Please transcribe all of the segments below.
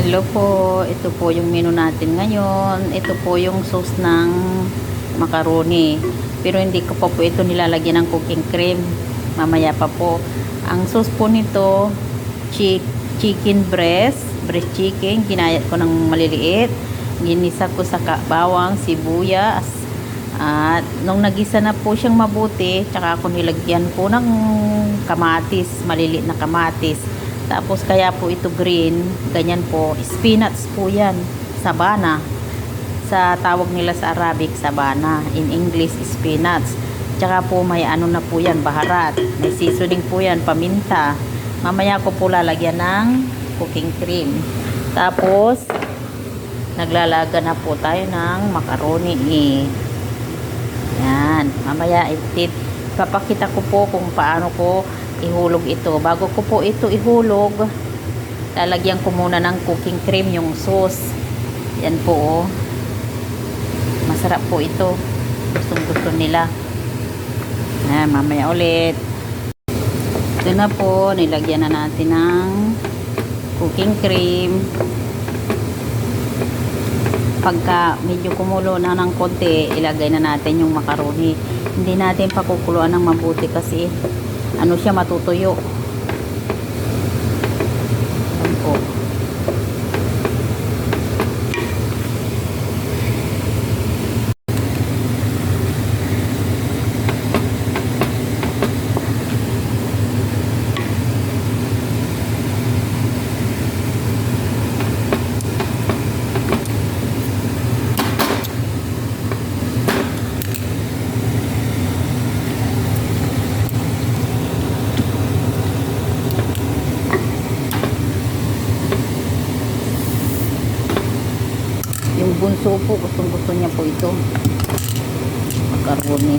Hello po, ito po yung menu natin ngayon. Ito po yung sauce ng macaroni. Pero hindi ko pa po ito nilalagyan ng cooking cream. Mamaya pa po. Ang sauce po nito, chicken breast chicken. Ginayat ko ng maliliit. Ginisa ko sa bawang, sibuyas. At nung nagisa na po siyang mabuti, tsaka ako nilagyan po ng kamatis, maliliit na kamatis. Tapos kaya po ito green, ganyan po, spinach po yan, sabana. Sa tawag nila sa Arabic, sabana. In English, spinach. Tsaka po may ano na po yan, baharat. May seasoning po yan, paminta. Mamaya ko po lalagyan ng cooking cream. Tapos, naglalaga na po tayo ng macaroni. Yan. Mamaya, papakita ko po kung paano ko ihulog ito. Bago ko po ito ihulog, lalagyan ko muna ng cooking cream yung sauce. Yan po, oh. Masarap po ito. Gustong gusto nila. Yan, mamaya ulit. Ito na po, nilagyan na natin ng cooking cream. Pagka medyo kumulo na ng konti, ilagay na natin yung macaroni. Hindi natin pakukuluan ng mabuti kasi ano siya, matutuyo. Ayan po. Yung bunso po, gustong gusto niya po ito, macaroni.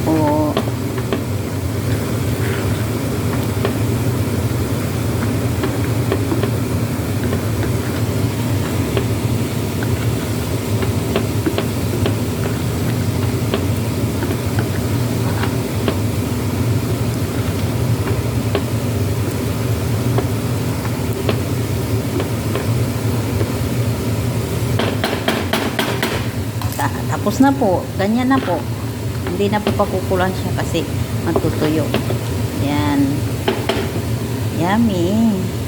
O tapos na po, ganyan na po. Hindi na po pakukulan siya kasi matutuyo. Yan. Yummy.